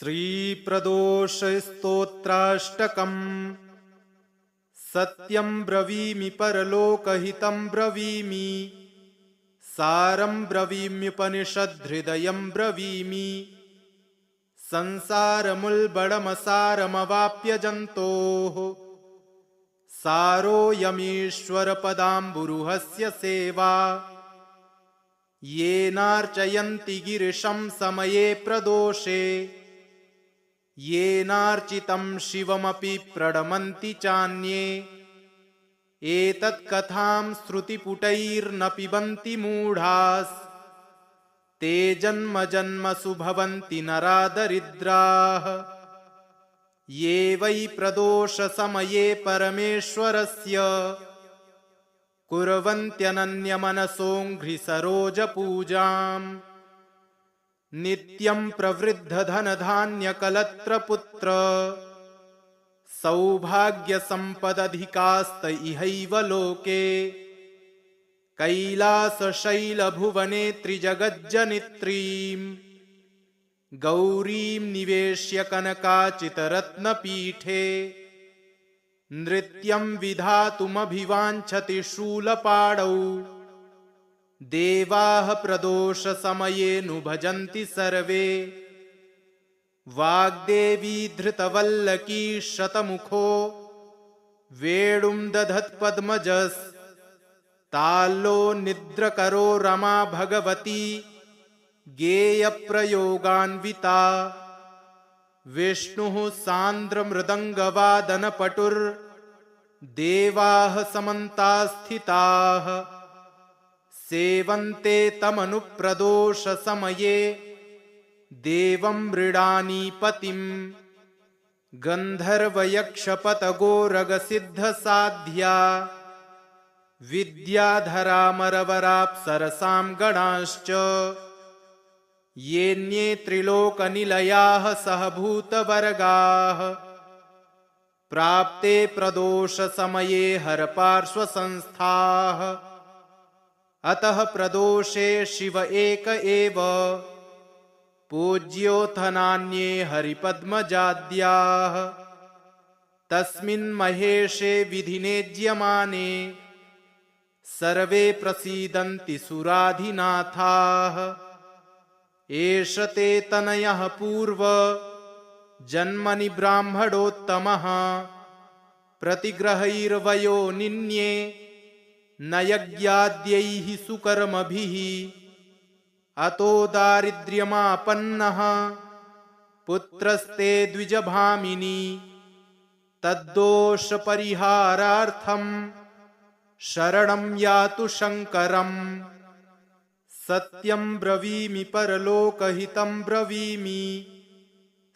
श्रीप्रदोषस्तोत्राष्टकम्। सत्यं ब्रवीमि परलोकहितं ब्रवीमि, सारं ब्रवीम्युपनिषद्धृदयं ब्रवीमि। संसारमुल्बणमसारमवाप्य जन्तोः, सारोऽयमीश्वरपदाम्बुरुहस्य सेवा। येनार्चयन्ति गिरिशं समये प्रदोषे, येनार्चितं शिवमपि प्रणमन्ति चान्ये। एतत्कथां श्रुतिपुटैर्न पिबन्ति मूढास्, ते जन्म जन्मसु भवन्ति नरादरिद्राः। ये वै प्रदोषसमये परमेश्वरस्य, कुर्वन्त्यनन्यमनसोऽङ्घ्रिसरोजपूजाम्। नित्यं प्रवृद्धधनधान्यकलत्रपुत्र, सौभाग्यसम्पदधिकास्त इहैव लोके। कैलासशैलभुवने त्रिजगज्जनित्रीं, गौरीं निवेश्य कनकाचितरत्नपीठे। नृत्यं विधातुमभिवाञ्छति शूलपाणौ, देवाः प्रदोषसमये नु भजन्ति सर्वे। वाग्देवी धृतवल्लकी शतमुखो, वेणुं दधत्पद्मजस्। ताल्लो निद्रकरो रमा भगवती, गेयप्रयोगान्विता। विष्णुः सान्द्रमृदङ्गवादनपटुर्, देवाः समन्तास्थिताः। सेवन्ते तमनुप्रदोषसमये, देवं मृडानीपतिम्। गन्धर्वयक्षपतगोरगसिद्धसाध्या, विद्याधरामरवराप्सरसां गणाश्च। येऽन्ये त्रिलोकनिलयाः सहभूतवर्गाः, प्राप्ते प्रदोषसमये हरपार्श्वसंस्थाः। अतः प्रदोषे शिव एक एव, पूज्योऽथ नान्ये हरिपद्मजाद्याः। तस्मिन् महेशे विधिनेज्यमाने, सर्वे प्रसीदन्ति सुराधिनाथाः। एष ते तनयः पूर्व जन्मनि ब्राह्मणोत्तमः, प्रतिग्रहैर्वयो निन्ये न यज्ञाद्यैः सुकर्मभिः। अतो दारिद्र्यमापन्नः पुत्रस्ते द्विजभामिनी, तद्दोषपरिहारार्थं शरणं यातु शङ्करम्। सत्यं ब्रवीमि परलोकहितं ब्रवीमि,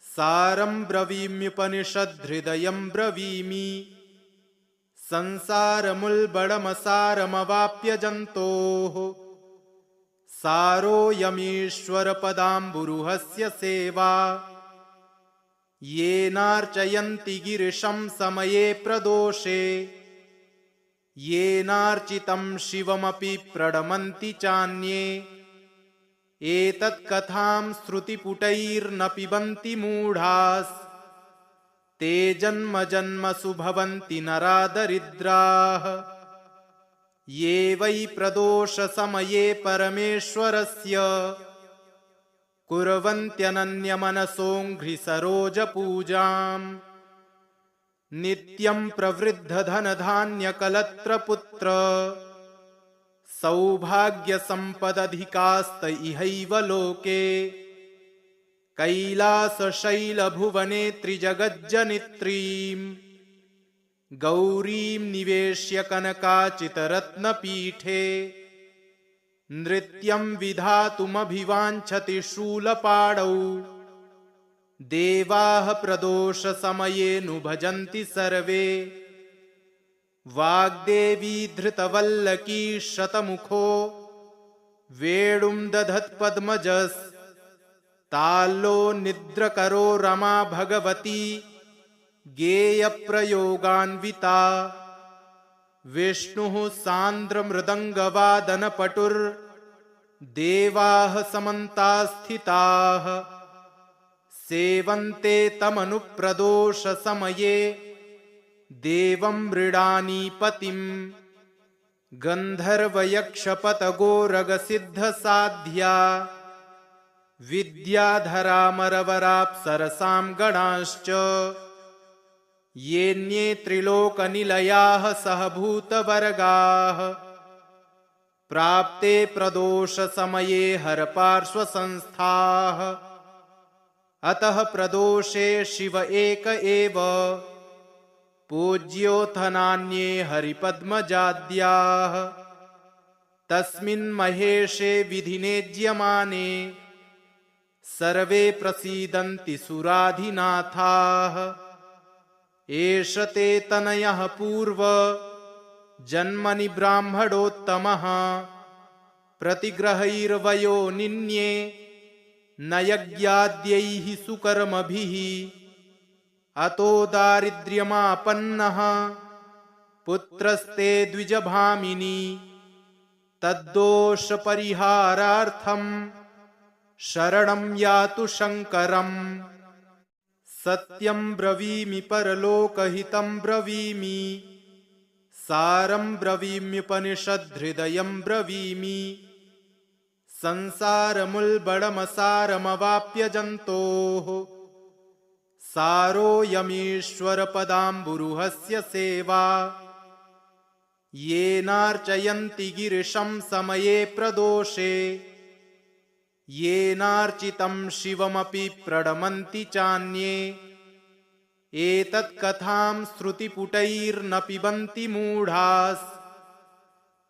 सारं ब्रवीम्युपनिषद्धृदयं ब्रवीमि। संसारमुल्बणमसारमवाप्य जन्तोः, सारोऽयमीश्वरपदाम्बुरुहस्य सेवा। येनार्चयन्ति गिरिशं समये प्रदोषे, येनार्चितं शिवमपि प्रणमन्ति चान्ये। एतत्कथां श्रुतिपुटैर्न पिबन्ति मूढास्, ते जन्म जन्मसु भवन्ति नरादरिद्राः। ये वै प्रदोषसमये परमेश्वरस्य, कुर्वन्त्यनन्यमनसोऽङ्घ्रिसरोजपूजाम्। नित्यं प्रवृद्धधनधान्यकलत्रपुत्र, सौभाग्यसम्पदधिकास्त इहैव लोके। कैलासशैलभुवने त्रिजगज्जनित्रीं, गौरीं निवेश्य कनकाचितरत्नपीठे। नृत्यं विधातुमभिवाञ्छति शूलपाणौ, देवाः प्रदोषसमये नु भजन्ति सर्वे। वाग्देवी धृतवल्लकी शतमुखो, वेणुं दधत्पद्मजस्। ताल्लो निद्रकरो रमा भगवती, गेयप्रयोगान्विता। विष्णुः सान्द्रमृदङ्गवादनपटुर्, देवाः समन्तास्थिताः। सेवन्ते तमनुप्रदोषसमये देवं मृडानीपतिं गन्धर्वयक्षपतगोरगसिद्धसाध्या विद्याधरामरवराप्सरसां गणाश्च येऽन्ये त्रिलोकनिलयाः सहभूतवर्गाः प्राप्ते प्रदोषसमये हरपार्श्वसंस्थाः। अतः प्रदोषे शिव एक एव पूज्योऽथ नान्ये हरिपद्मजाद्याः। तस्मिन् महेशे विधिनेज्यमाने सर्वे प्रसीदन्ति सुराधिनाथाः। एष ते तनयः पूर्व जन्मनि ब्राह्मणोत्तमः प्रतिग्रहैर्वयो निन्ये न यज्ञाद्यैः सुकर्मभिः। अतो दारिद्र्यमापन्नः पुत्रस्ते द्विजभामिनी तद्दोषपरिहारार्थं शरणं यातु शङ्करम्। सत्यं ब्रवीमि परलोकहितं ब्रवीमि सारं ब्रवीम्युपनिषद्हृदयं ब्रवीमि। संसारमुल्बणमसारमवाप्य जन्तोः सारोऽयमीश्वरपदाम्बुरुहस्य सेवा। येनार्चयन्ति गिरिशं समये प्रदोषे येनार्चितं शिवमपि प्रणमन्ति चान्ये। एतत्कथां श्रुतिपुटैर्न पिबन्ति मूढास्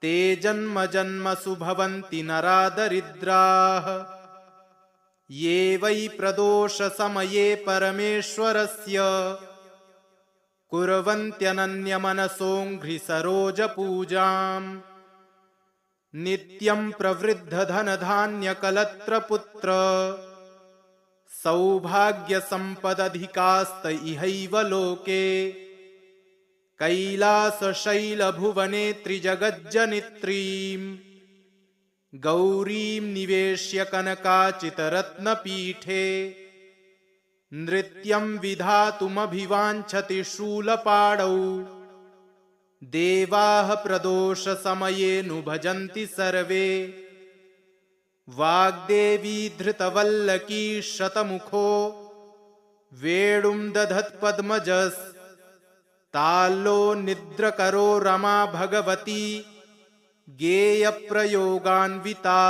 ते जन्म जन्मसु भवन्ति नरा दरिद्राः। ये वै प्रदोषसमये परमेश्वरस्य कुर्वन्त्यनन्यमनसोऽङ्घ्रिसरोजपूजाम्। नित्यं प्रवृद्धधनधान्यकलत्रपुत्र सौभाग्यसम्पदधिकास्त इहैव लोके। कैलासशैलभुवने त्रिजगज्जनित्रीम् गौरीं निवेश्य कनकाचितरत्नपीठे। नृत्यं विधातुमभिवाञ्छति शूलपाणौ देवाः प्रदोषसमये नु भजन्ति सर्वे। वाग्देवी धृतवल्लकी शतमुखो वेणुं दधत्पद्मजस्ताल्लो निद्रकरो रमा भगवती गेयप्रयोगान्विता।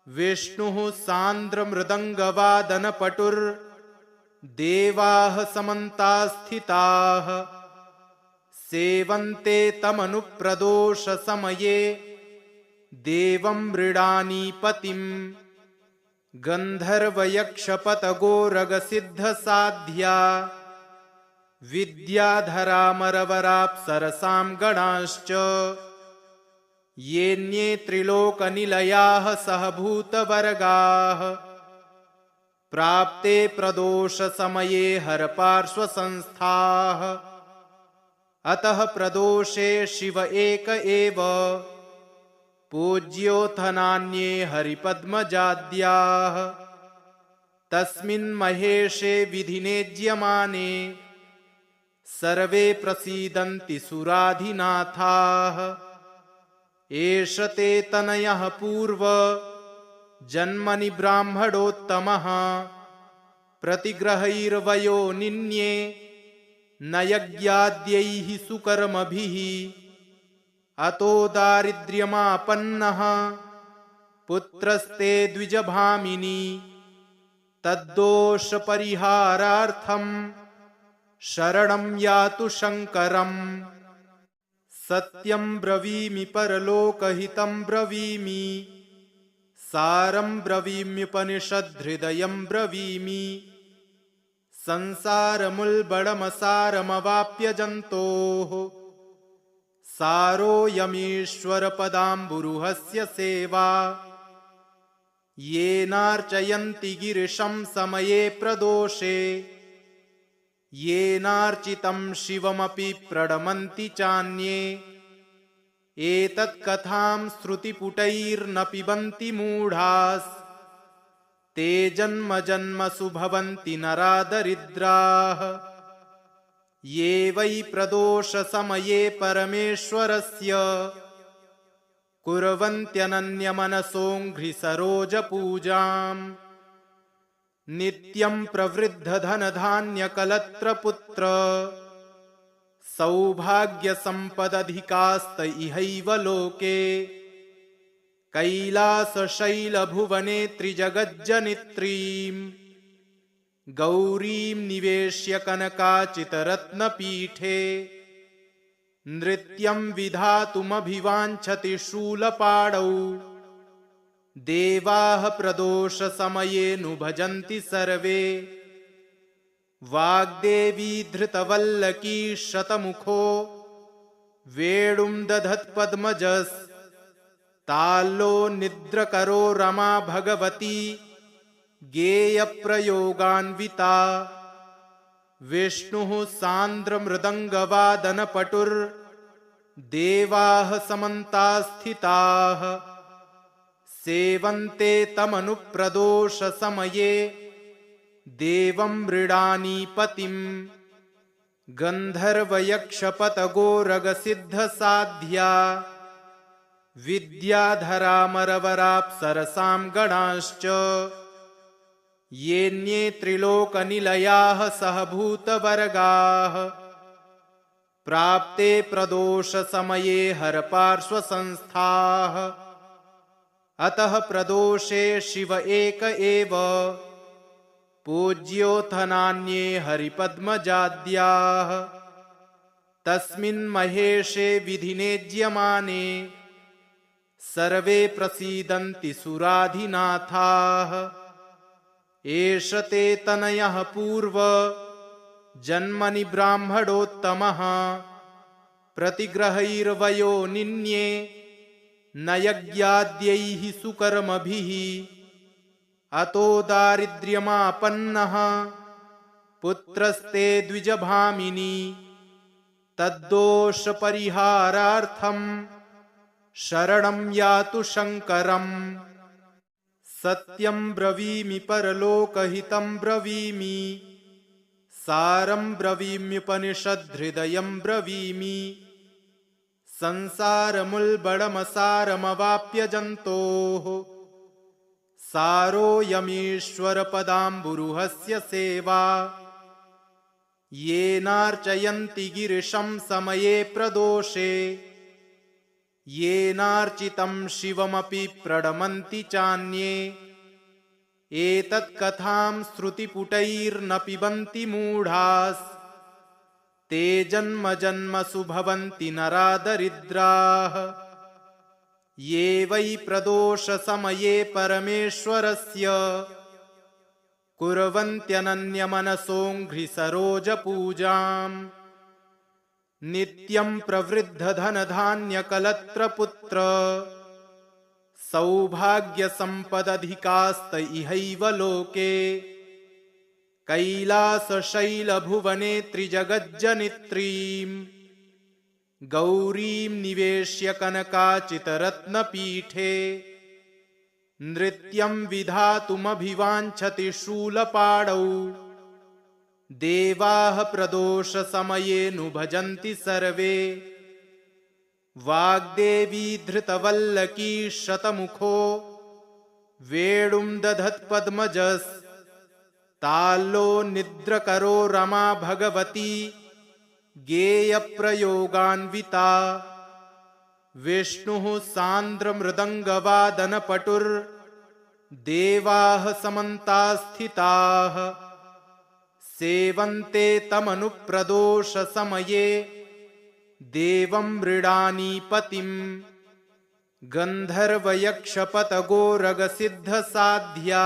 विष्णुः सान्द्रमृदङ्गवादनपटुर्देवाः समन्तास्थिताः। सेवन्ते तमनुप्रदोषसमये देवं मृडानीपतिं गन्धर्वयक्षपतगोरगसिद्धसाध्या विद्याधरामरवराप्सरसां गणाश्च येऽन्ये त्रिलोकनिलयाः सहभूतवर्गाः प्राप्ते प्रदोषसमये हरपार्श्वसंस्थाः। अतः प्रदोषे शिव एक एव पूज्योऽथ नान्ये हरिपद्मजाद्याः। तस्मिन् महेशे विधिनेज्यमाने सर्वे प्रसीदन्ति सुराधिनाथाः। एष ते तनयः पूर्व जन्मनि ब्राह्मणोत्तमः प्रतिग्रहैर्वयो निन्ये न यज्ञाद्यैः सुकर्मभिः। अतो दारिद्र्यमापन्नः पुत्रस्ते द्विजभामिनी तद्दोषपरिहारार्थं शरणं यातु शङ्करम्। सत्यं ब्रवीमि परलोकहितं ब्रवीमि सारं ब्रवीम्युपनिषद्हृदयं ब्रवीमि। संसारमुल्बणमसारमवाप्य जन्तोः सारोऽयमीश्वरपदाम्बुरुहस्य सेवा। येनार्चयन्ति गिरिशं समये प्रदोषे येनार्चितं शिवमपि प्रणमन्ति चान्ये। एतत्कथां श्रुतिपुटैर्न पिबन्ति मूढास् ते जन्म जन्मसु भवन्ति नरा दरिद्राः ये वै प्रदोषसमये परमेश्वरस्य कुर्वन्त्यनन्यमनसोऽङ्घ्रिसरोजपूजाम् नित्यं प्रवृद्धधनधान्यकलत्रपुत्र सौभाग्यसम्पदधिकास्त इहैव लोके कैलासशैलभुवने त्रिजगज्जनित्रीम् गौरीं निवेश्य कनकाचितरत्नपीठे नृत्यं विधातुमभिवाञ्छति शूलपाणौ देवाः प्रदोषसमये भजन्ति सर्वे वाग्देवी धृतवल्लकी शतमुखो वेणुं दधत्पद्मजस्ताल्लो निद्रकरो रमा भगवती गेयप्रयोगान्विता विष्णुः सान्द्रमृदङ्गवादनपटुर्देवाः समन्तास्थिताः सेवन्ते तमनुप्रदोषसमये देवं मृडानीपतिं गन्धर्वयक्षपतगोरगसिद्धसाध्या विद्याधरामरवराप्सरसां गणाश्च येऽन्ये त्रिलोकनिलयाः सहभूतवर्गाः प्राप्ते प्रदोषसमये हरपार्श्वसंस्थाः अतः प्रदोषे शिव एक एव पूज्योऽथ नान्ये हरिपद्मजाद्याः तस्मिन् महेशे विधिनेज्यमाने सर्वे प्रसीदन्ति सुराधिनाथाः एष ते तनयः पूर्व जन्मनि ब्राह्मणोत्तमः प्रतिग्रहैर्वयो निन्ये न यज्ञाद्यैः सुकर्मभिः अतो दारिद्र्यमापन्नः पुत्रस्ते द्विजभामिनी तद्दोषपरिहारार्थं शरणं यातु शङ्करम् सत्यं ब्रवीमि परलोकहितं ब्रवीमि सारं ब्रवीम्युपनिषद्हृदयं ब्रवीमि संसारमुल्बणमसारमवाप्य जन्तोः सारोऽयमीश्वरपदाम्बुरुहस्य सेवा येनार्चयन्ति गिरिशं समये प्रदोषे येनार्चितं शिवमपि प्रणमन्ति चान्ये एतत्कथां श्रुतिपुटैर्न पिबन्ति मूढास् ते जन्म जन्मसु भवन्ति नरा दरिद्राः ये वै प्रदोषसमये परमेश्वरस्य कुर्वन्त्यनन्यमनसोऽङ्घ्रिसरोजपूजाम् नित्यं प्रवृद्धधनधान्यकलत्रपुत्र सौभाग्यसम्पदधिकास्त इहैव लोके कैलासशैलभुवने त्रिजगज्जनित्रीम् गौरीं निवेश्य कनकाचितरत्नपीठे नृत्यं विधातुमभिवाञ्छति शूलपाणौ देवाः प्रदोषसमये भजन्ति सर्वे वाग्देवी धृतवल्लकी शतमुखो वेणुं दधत्पद्मजस्ताल्लो निद्रकरो रमा भगवती गेयप्रयोगान्विता विष्णुः सान्द्रमृदङ्गवादनपटुर्देवाः समन्तास्थिताः सेवन्ते तमनुप्रदोषसमये देवं मृडानीपतिं गन्धर्वयक्षपतगोरगसिद्धसाध्या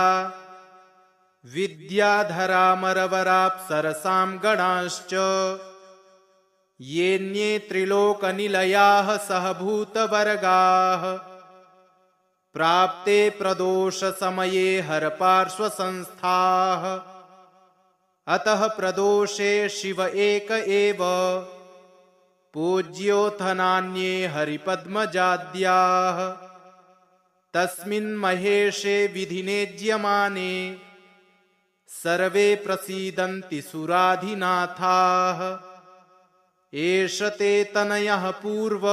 विद्याधरामरवराप्सरसां गणाश्च येऽन्ये त्रिलोकनिलयाः सहभूतवर्गाः प्राप्ते प्रदोषसमये हरपार्श्वसंस्थाः अतः प्रदोषे शिव एक एव पूज्योऽथ नान्ये हरिपद्मजाद्याः तस्मिन् महेशे विधिनेज्यमाने सर्वे प्रसीदन्ति सुराधिनाथाः। एष ते तनयः पूर्व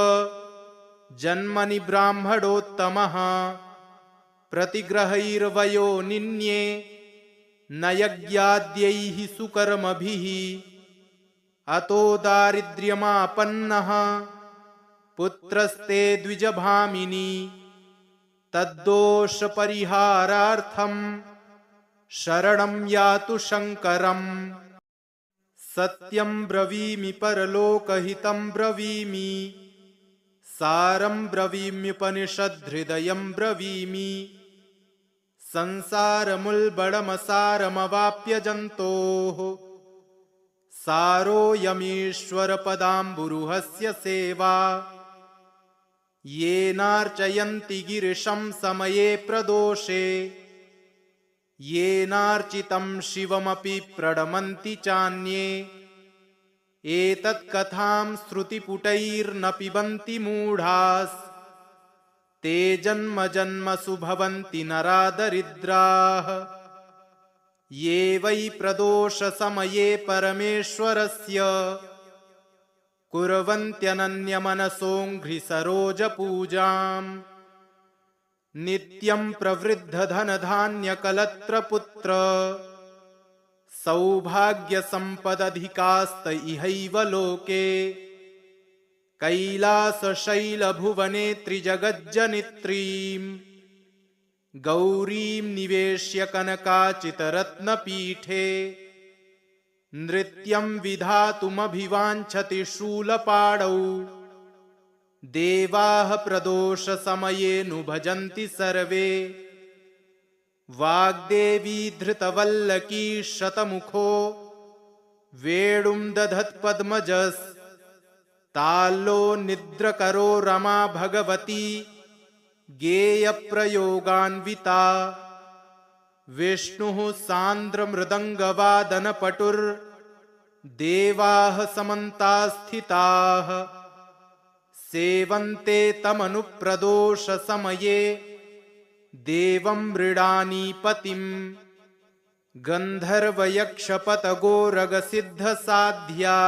जन्मनि ब्राह्मणोत्तमः प्रतिग्रहैर्वयो निन्ये न यज्ञाद्यैः सुकर्मभिः। अतो दारिद्र्यमापन्नः पुत्रस्ते द्विजभामिनी तद्दोषपरिहारार्थं शरणं यातु शङ्करम्। सत्यं ब्रवीमि परलोकहितं ब्रवीमि सारं ब्रवीम्युपनिषद्हृदयं ब्रवीमि। संसारमुल्बणमसारमवाप्य जन्तोः सारोऽयमीश्वरपदाम्बुरुहस्य सेवा। येनार्चयन्ति गिरिशं समये प्रदोषे येनार्चितं शिवमपि प्रणमन्ति चान्ये। एतत्कथां श्रुतिपुटैर्न पिबन्ति मूढास् ते जन्म जन्मसु भवन्ति नरादरिद्राः। ये वै प्रदोषसमये परमेश्वरस्य कुर्वन्त्यनन्यमनसोऽङ्घ्रिसरोजपूजाम्। नित्यं प्रवृद्धधनधान्यकलत्रपुत्र सौभाग्यसम्पदधिकास्त इहैव लोके। कैलासशैलभुवने त्रिजगज्जनित्रीम् गौरीं निवेश्य कनकाचितरत्नपीठे। नृत्यं विधातुमभिवाञ्छति शूलपाणौ देवाः प्रदोषसमये नु भजन्ति सर्वे। वाग्देवी धृतवल्लकी शतमुखो वेणुं दधत्पद्मजस्ताल्लो निद्रकरो रमा भगवती गेयप्रयोगान्विता। विष्णुः सान्द्रमृदङ्गवादनपटुर्देवाः समन्तास्थिताः। सेवन्ते तमनुप्रदोषसमये देवं मृडानीपतिम्। गन्धर्वयक्षपतगोरगसिद्धसाध्या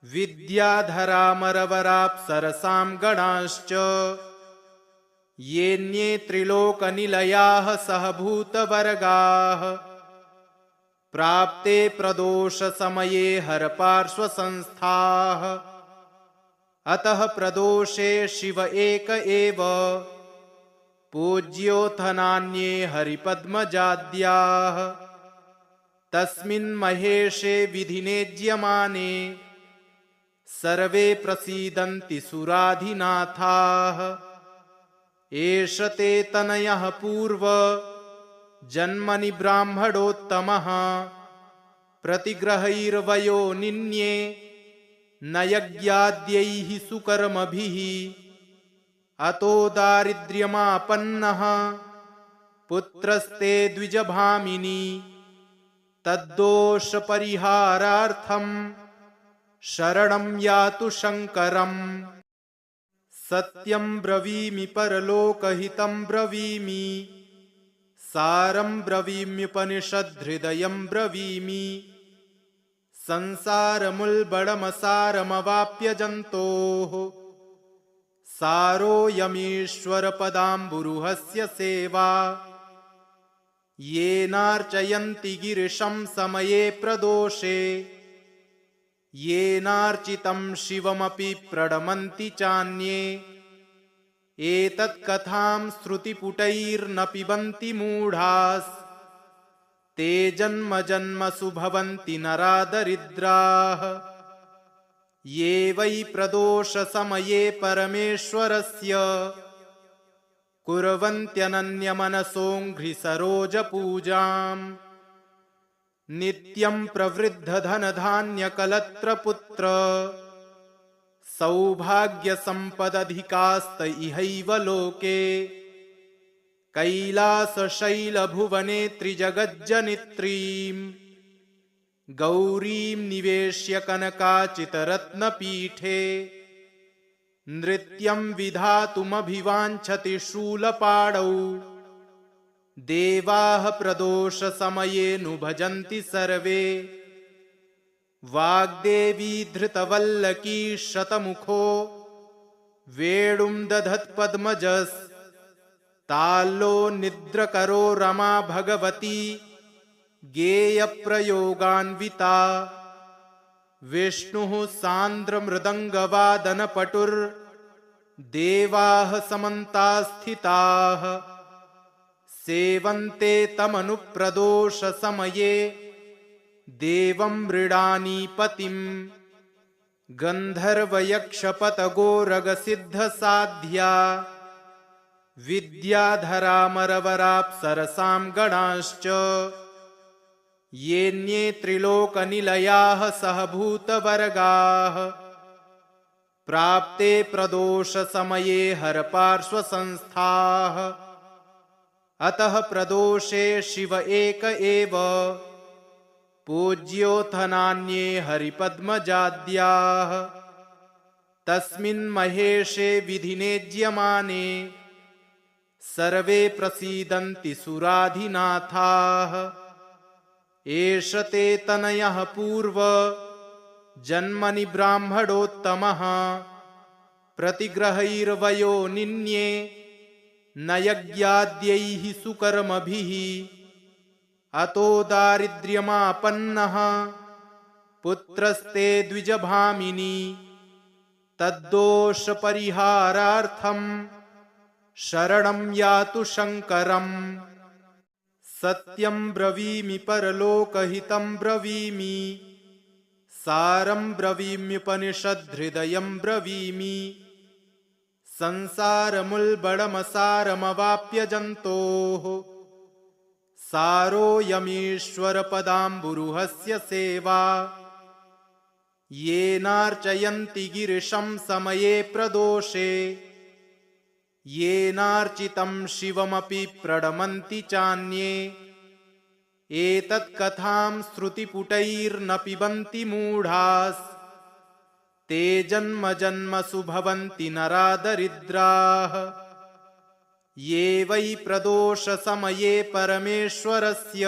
विद्याधरामरवराप्सरसां गणाश्च। येऽन्ये त्रिलोकनिलयाः सहभूतवर्गाः प्राप्ते प्रदोषसमये हरपार्श्वसंस्थाः। अतः प्रदोषे शिव एक एव पूज्योऽथ नान्ये हरिपद्मजाद्याः। तस्मिन् महेशे विधिनेज्यमाने सर्वे प्रसीदन्ति सुराधिनाथाः। एष ते तनयः पूर्व जन्मनि ब्राह्मणोत्तमः प्रतिग्रहैर्वयो निन्ये न यज्ञाद्यैः सुकर्मभिः। अतो दारिद्र्यमापन्नः पुत्रस्ते द्विजभामिनी तद्दोषपरिहारार्थं शरणं यातु शङ्करम्। सत्यं ब्रवीमि परलोकहितं ब्रवीमि सारं ब्रवीम्युपनिषद्हृदयं ब्रवीमि। संसारमुल्बणमसारमवाप्य जन्तोः सारोऽयमीश्वरपदाम्बुरुहस्य सेवा। येनार्चयन्ति गिरिशं समये प्रदोषे येनार्चितं शिवमपि प्रणमन्ति चान्ये। एतत्कथां श्रुतिपुटैर्न पिबन्ति मूढास् ते जन्म जन्मसु भवन्ति नरादरिद्राः। ये वै प्रदोषसमये परमेश्वरस्य कुर्वन्त्यनन्यमनसोऽङ्घ्रिसरोजपूजाम्। नित्यं प्रवृद्धधनधान्यकलत्रपुत्र सौभाग्यसम्पदधिकास्त इहैव लोके। कैलासशैलभुवने त्रिजगज्जनित्रीम् गौरीं निवेश्य कनकाचितरत्नपीठे। नृत्यं विधातुमभिवाञ्छति शूलपाणौ देवाः प्रदोषसमयेऽनुभजन्ति सर्वे वाग्देवी धृतवल्लकी शतमुखो वेणुं दधत्पद्मजस्ताल्लो निद्रकरो रमा भगवती गेयप्रयोगान्विता विष्णुः सान्द्रमृदङ्गवादनपटुर्देवाः समन्तास्थिताः सेवन्ते तमनुप्रदोषसमये देवं मृडानीपतिम् गन्धर्वयक्षपतगोरगसिद्धसाध्या विद्याधरामरवराप्सरसां गणाश्च येऽन्ये त्रिलोकनिलयाः सहभूतवर्गाः प्राप्ते प्रदोषसमये हरपार्श्वसंस्थाः अतः प्रदोषे शिव एक एव पूज्योऽथ नान्ये हरिपद्मजाद्याः तस्मिन् महेशे विधिनेज्यमाने सर्वे प्रसीदन्ति सुराधिनाथाः एष ते तनयः पूर्व जन्मनि ब्राह्मणोत्तमः प्रतिग्रहैर्वयो निन्ये न यज्ञाद्यैः सुकर्मभिः अतो दारिद्र्यमापन्नः पुत्रस्ते द्विजभामिनी तद्दोषपरिहारार्थं शरणं यातु शङ्करम् सत्यं ब्रवीमि परलोकहितं ब्रवीमि सारं ब्रवीम्युपनिषद्धृदयं ब्रवीमि संसारमुल्बणमसारमवाप्य जन्तोः सारोऽयमीश्वरपदाम्बुरुहस्य सेवा येनार्चयन्ति गिरिशं समये प्रदोषे येनार्चितं शिवमपि प्रणमन्ति चान्ये एतत्कथां श्रुतिपुटैर्न पिबन्ति मूढास् ते जन्म जन्मसु भवन्ति नरा दरिद्राः ये वै प्रदोषसमये परमेश्वरस्य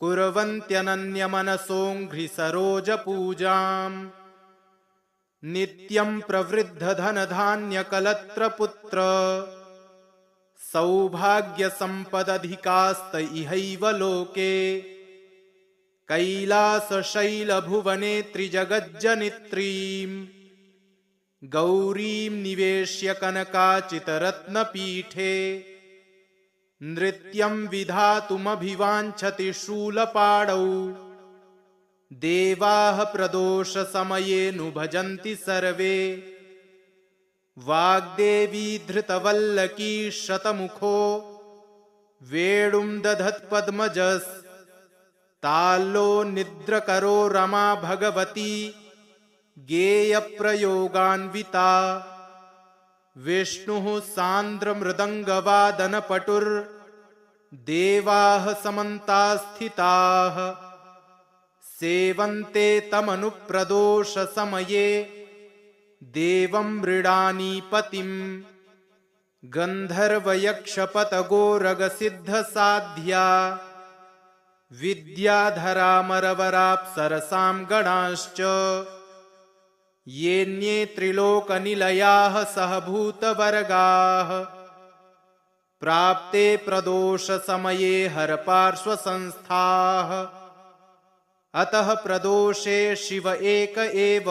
कुर्वन्त्यनन्यमनसोऽङ्घ्रिसरोजपूजाम् नित्यं प्रवृद्धधनधान्यकलत्रपुत्र सौभाग्यसम्पदधिकास्त इहैव लोके कैलासशैलभुवने त्रिजगज्जनित्रीं गौरीं निवेश्य कनकाचितरत्नपीठे नृत्यं विधातुमभिवाञ्छति शूलपाणौ देवाः प्रदोषसमयेऽनुभजन्ति सर्वे वाग्देवी धृतवल्लकी शतमुखो वेणुं दधत्पद्मजस्ताल्लो निद्रकरो रमा भगवती गेयप्रयोगान्विता विष्णुः सान्द्रमृदङ्गवादनपटुर्देवाः समन्तास्थिताः सेवन्ते तमनुप्रदोषसमये देवं मृडानीपतिम् गन्धर्वयक्षपतगोरगसिद्धसाध्या विद्याधरामरवराप्सरसां गणाश्च येऽन्ये त्रिलोकनिलयाः सहभूतवर्गाः प्राप्ते प्रदोषसमये हरपार्श्वसंस्थाः अतः प्रदोषे शिव एक एव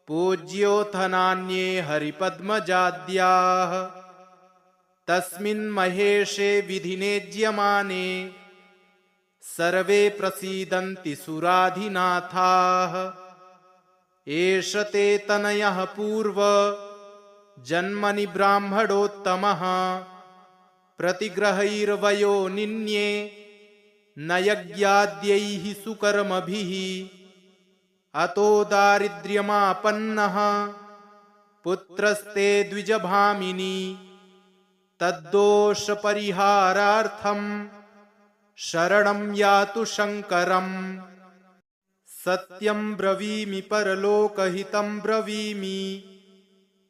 पूज्योऽथ नान्ये हरिपद्मजाद्याः तस्मिन् महेशे विधिनेज्यमाने सर्वे प्रसीदन्ति सुराधिनाथाः एष ते तनयः पूर्व जन्मनि ब्राह्मणोत्तमः प्रतिग्रहैर्वयो निन्ये न यज्ञाद्यैः सुकर्मभिः अतो दारिद्र्यमापन्नः पुत्रस्ते द्विजभामिनी तद्दोषपरिहारार्थं शरणं यातु शङ्करम् सत्यं ब्रवीमि परलोकहितं ब्रवीमि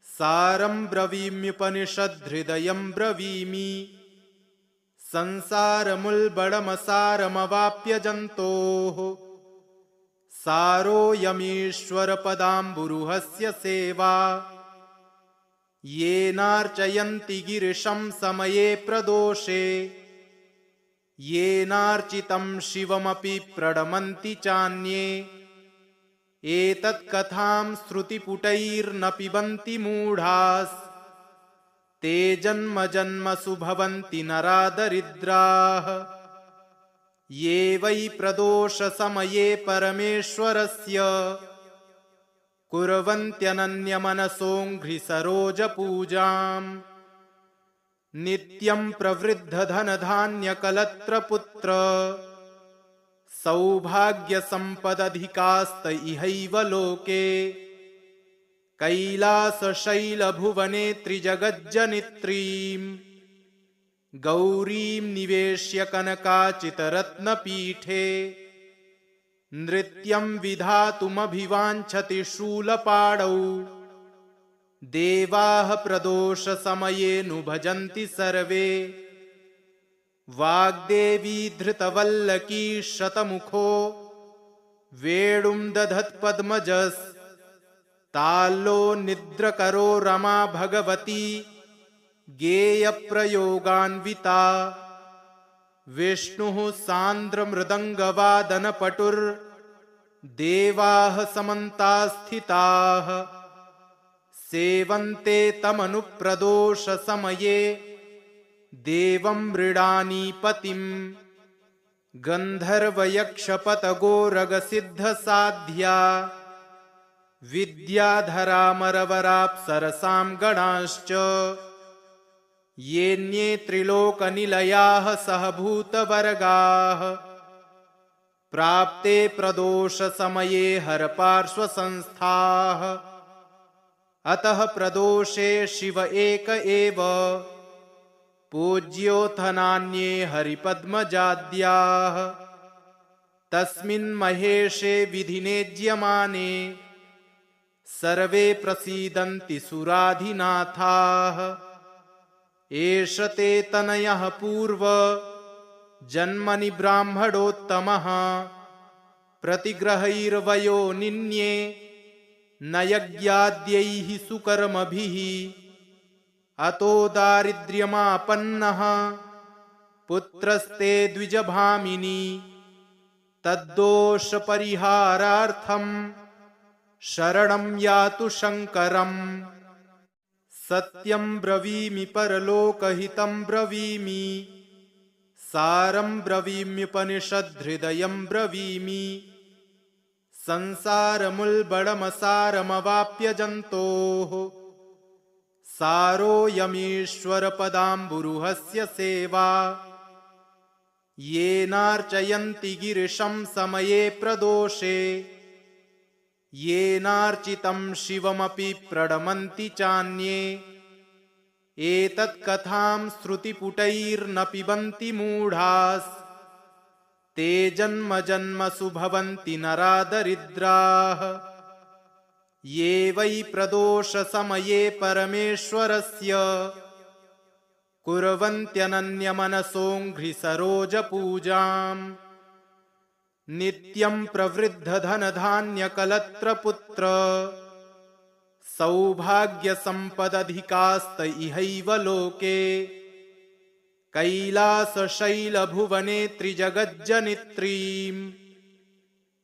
सारं ब्रवीम्युपनिषद्धृदयं ब्रवीमि संसारमुल्बणमसारमवाप्य जन्तोः सारोऽयमीश्वरपदाम्बुरुहस्य सेवा येनार्चयन्ति गिरिशं समये प्रदोषे येनार्चितं शिवमपि प्रणमन्ति चान्ये एतत्कथां श्रुतिपुटैर्न पिबन्ति मूढास् ते जन्म जन्मसु भवन्ति नरादरिद्राः ये वै प्रदोषसमये परमेश्वरस्य कुर्वन्त्यनन्यमनसोऽङ्घ्रिसरोजपूजाम् नित्यं प्रवृद्धधनधान्यकलत्रपुत्र सौभाग्यसम्पदधिकास्त इहैव लोके कैलासशैलभुवने त्रिजगज्जनित्रीम् गौरीं निवेश्य कनकाचितरत्नपीठे नृत्यं विधातुमभिवाञ्छति शूलपाणौ देवाः प्रदोषसमये नु भजन्ति सर्वे वाग्देवी धृतवल्लकी शतमुखो वेणुं दधत्पद्मजस्ताल्लो निद्रकरो रमा भगवती गेयप्रयोगान्विता विष्णुः सान्द्रमृदङ्गवादनपटुर्देवाः समन्तास्थिताः सेवन्ते तमनुप्रदोषसमये देवं मृडानीपतिम् गन्धर्वयक्षपतगोरगसिद्धसाध्या विद्याधरामरवराप्सरसां गणाश्च येऽन्ये त्रिलोकनिलयाः सहभूतवर्गाः प्राप्ते प्रदोषसमये हरपार्श्वसंस्थाः अतः प्रदोषे शिव एक एव पूज्योऽथ नान्ये हरिपद्मजाद्याः तस्मिन् महेशे विधिनेज्यमाने सर्वे प्रसीदन्ति सुराधिनाथाः एष ते तनयः पूर्व जन्मनि ब्राह्मणोत्तमः प्रतिग्रहैर्वयो निन्ये न यज्ञाद्यैः सुकर्मभिः अतो दारिद्र्यमापन्नः पुत्रस्ते द्विजभामिनी तद्दोषपरिहारार्थं शरणं यातु शङ्करम् सत्यं ब्रवीमि परलोकहितं ब्रवीमि सारं ब्रवीम्युपनिषद्धृदयं ब्रवीमि संसारमुल्बणमसारमवाप्य जन्तोः सारोऽयमीश्वरपदाम्बुरुहस्य सेवा येनार्चयन्ति गिरिशं समये प्रदोषे येनार्चितं शिवमपि प्रणमन्ति चान्ये एतत्कथां श्रुतिपुटैर्न पिबन्ति मूढास् ते जन्म जन्मसु भवन्ति नरादरिद्राः ये वै प्रदोषसमये परमेश्वरस्य कुर्वन्त्यनन्यमनसोऽङ्घ्रिसरोजपूजाम् नित्यं प्रवृद्धधनधान्यकलत्रपुत्र सौभाग्यसम्पदधिकास्त इहैव लोके कैलासशैलभुवने त्रिजगज्जनित्रीम्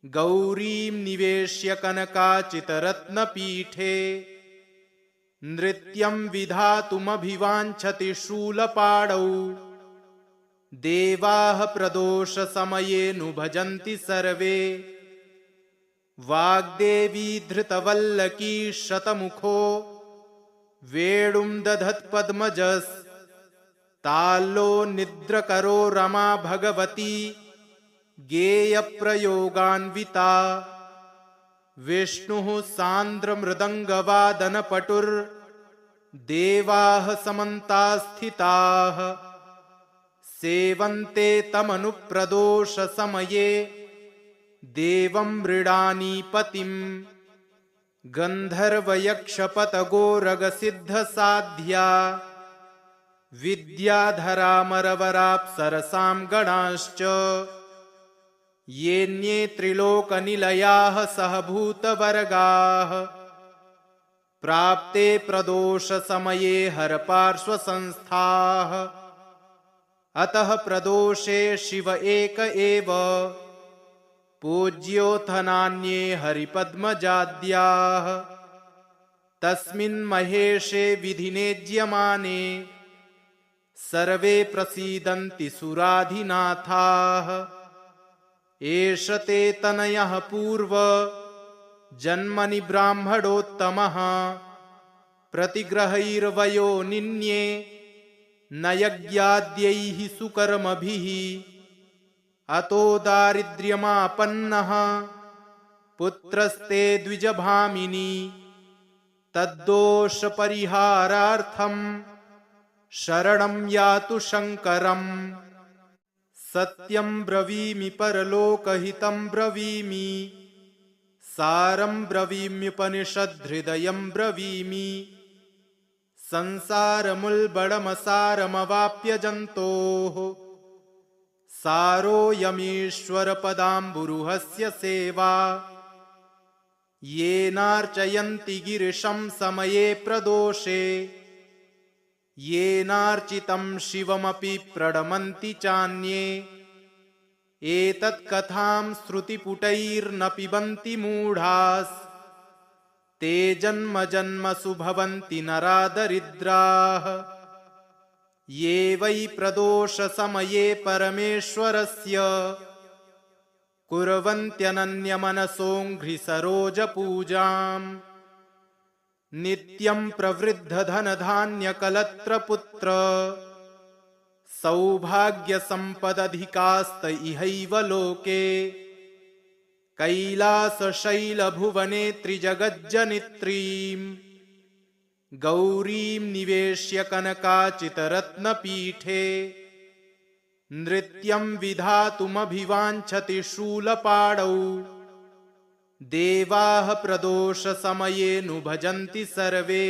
गौरीं निवेश्य कनकाचितरत्नपीठे नृत्यं विधातुमभिवाञ्छति शूलपाणौ देवाः प्रदोषसमये नु भजन्ति सर्वे वाग्देवी धृतवल्लकी शतमुखो वेणुं दधत्पद्मजस्ताल्लो निद्रकरो रमा भगवती गेयप्रयोगान्विता विष्णुः सान्द्रमृदङ्गवादनपटुर्देवाः समन्तास्थिताः सेवन्ते तमनुप्रदोषसमये देवं मृडानी पतिं गन्धर्वयक्षपतगोरगसिद्धसाध्या विद्याधरामरवराप्सरसां गणाश्च येऽन्ये त्रिलोकनिलयाः सहभूतवर्गाः प्राप्ते प्रदोषसमये हरपार्श्वसंस्थाः अतः प्रदोषे शिव एक एव पूज्योऽथ नान्ये हरिपद्मजाद्याः तस्मिन् महेशे विधिनेज्यमाने सर्वे प्रसीदन्ति सुराधिनाथाः एष ते तनयः पूर्व जन्मनि ब्राह्मणोत्तमः प्रतिग्रहैर्वयो निन्ये न यज्ञाद्यैः सुकर्मभिः अतो दारिद्र्यमापन्नः पुत्रस्ते द्विजभामिनी तद्दोषपरिहारार्थं शरणं यातु शङ्करम् सत्यं ब्रवीमि परलोकहितं ब्रवीमि सारं ब्रवीम्युपनिषद्धृदयं ब्रवीमि संसारमुल्बणमसारमवाप्य जन्तोः सारोऽयमीश्वरपदाम्बुरुहस्य सेवा येनार्चयन्ति गिरिशं समये प्रदोषे येनार्चितं शिवमपि प्रणमन्ति चान्ये एतत्कथां श्रुतिपुटैर्न पिबन्ति मूढास् ते जन्म जन्मसु भवन्ति नरादरिद्राः ये वै प्रदोषसमये परमेश्वरस्य कुर्वन्त्यनन्यमनसोऽङ्घ्रिसरोजपूजाम् नित्यं प्रवृद्धधनधान्यकलत्रपुत्र सौभाग्यसम्पदधिकास्त इहैव लोके कैलासशैलभुवने त्रिजगज्जनित्रीं गौरीं निवेश्य कनकाचितरत्नपीठे नृत्यं विधातुमभिवाञ्छति शूलपाणौ देवाः प्रदोषसमये नु भजन्ति सर्वे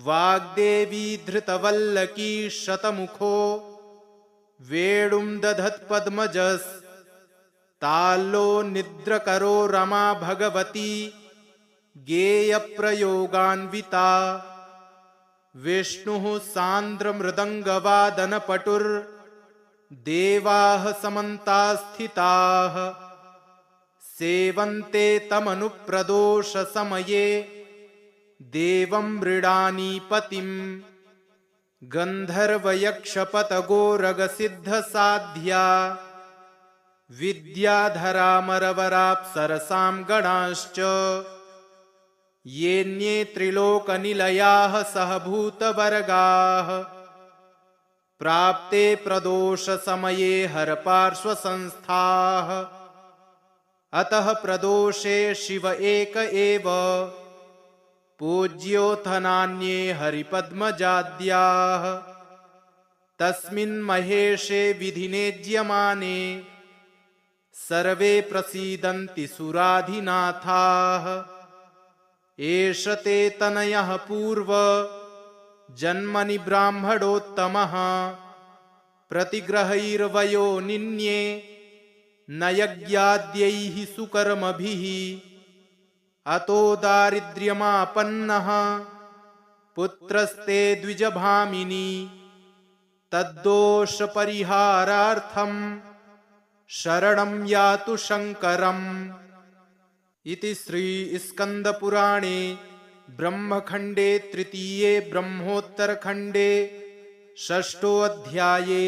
वाग्देवी धृतवल्लकी शतमुखो वेणुं दधत्पद्मजस्ताल्लो निद्रकरो रमा भगवती गेयप्रयोगान्विता विष्णुः सान्द्रमृदङ्गवादनपटुर्देवाः समन्तास्थिताः सेवन्ते तमनुप्रदोषसमये देवं मृडानी पतिं गन्धर्वयक्षपतगोरगसिद्धसाध्या विद्याधरामरवराप्सरसां गणाश्च येऽन्ये त्रिलोकनिलयाः सहभूतवर्गाः प्राप्ते प्रदोषसमये हरपार्श्वसंस्थाः अतः प्रदोषे शिव एक एव पूज्योऽथ नान्ये हरिपद्मजाद्याः तस्मिन् महेशे विधिनेज्यमाने सर्वे प्रसीदन्ति सुराधिनाथाः एष ते तनयः पूर्व जन्मनि ब्राह्मणोत्तमः प्रतिग्रहैर्वयो निन्ये न यज्ञाद्यैः सुकर्मभिः अतो दारिद्र्यमापन्नः पुत्रस्ते द्विजभामिनी तद्दोषपरिहारार्थं शरणं यातु शङ्करम् इति श्री स्कन्दपुराणे ब्रह्मखण्डे तृतीये ब्रह्मोत्तरखण्डे षष्ठोऽध्याये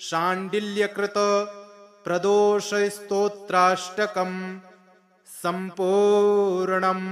शाण्डिल्यकृत प्रदोषस्तोत्राष्टकं सम्पूर्णम्।